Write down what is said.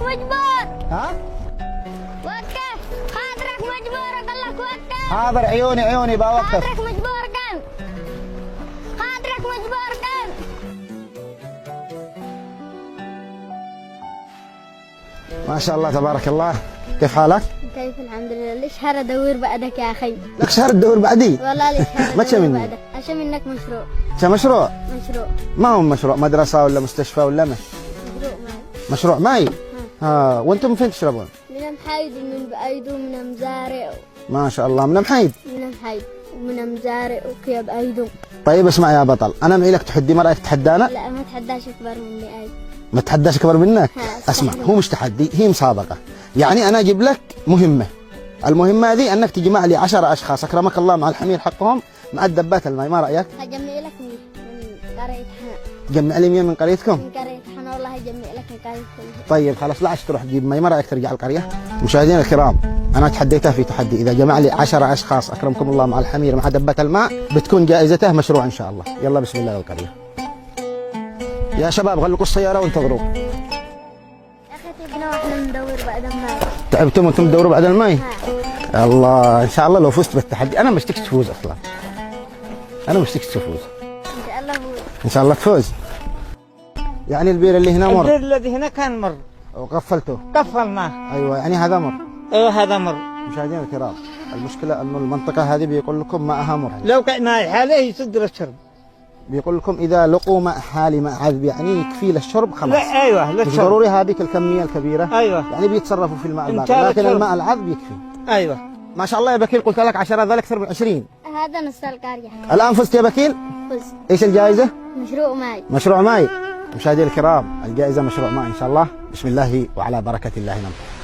مجبور. ها؟ وقف. خاطرك مجبور اقول لك وقف. حاضر عيوني بوقف. خاطرك مجبور كان. خاطرك مجبور كان. ما شاء الله تبارك الله. كيف حالك؟ كيف الحمد لله. ليش هذا ادور بعدك يا اخي؟ لك شهر تدور بعدي؟ والله ليش هذا ما تشمني. بعدك؟ عشان منك مشروع. مشروع؟ مشروع. ما هو مشروع مدرسة ولا مستشفى ولا ما؟ مشروع معي. مشروع ماي؟ ها وانتم فين تشربون؟ من محايد ومن بأيدو ومن مزارع. ما شاء الله من محيد؟ من محايد ومن مزارع وكيا بأيدو. طيب اسمع يا بطل، انا معي لك تحدي، ما رايك تحدانا؟ لا ما تحداش اكبر مني اي. ما تحداش اكبر منك؟ ها، اسمع استحمل. هو مش تحدي، هي مسابقة. يعني انا اجيب لك مهمة، المهمة هذه انك تجمع لي 10 اشخاص اكرمك الله مع الحمير حقهم مع الدبات الماء، ما رايك؟ هجمع لك من قرية حنا. جمع لي 100 من قريتكم؟ من قرية حنا والله هجمع لك من قرية حنا. طيب خلاص لا تروح تجيب مي، ما رايك ترجع القرية؟ مشاهدينا الكرام انا تحديته في تحدي، اذا جمع لي 10 اشخاص اكرمكم الله مع الحمير مع دبات الماء بتكون جائزته مشروع ان شاء الله. يلا بسم الله للقرية. يا شباب غلقوا السيارة وانتظروا. يا اخي تبنا واحنا ندور بعد ما. تعبتم وانتم تدوروا بعد المي؟ الله ان شاء الله لو فزت بالتحدي، انا مشتكت تفوز اصلا. انا مشتكت تفوز. ان شاء الله هو. ان شاء الله تفوز. يعني البير اللي هنا مر. البير الذي هنا كان مر وقفلته. قفلناه. ايوه يعني هذا مر. ايوه هذا مر. مشاهدينا الكرام المشكلة انه المنطقة هذه بيقول لكم ماءها مر. لو كان ماء حاله يسد للشرب. بيقول لكم اذا لقوا ماء حالي ماء عذب يعني يكفي للشرب خلاص. لا ايوه مش للشرب. ضروري هذيك الكمية الكبيرة. ايوه يعني بيتصرفوا في الماء انت الباقي، لكن للشرب. الماء العذب يكفي. ايوه ما شاء الله يا بكيل، قلت لك 10 ذلك اكثر من 20. هذا نص القرية. الان فزت يا بكيل؟ فز. ايش الجائزة؟ مشروع معي. مشروع ماي. مشاهدينا الكرام الجائزة مشروع ماي ان شاء الله. بسم الله وعلى بركة الله نبدأ.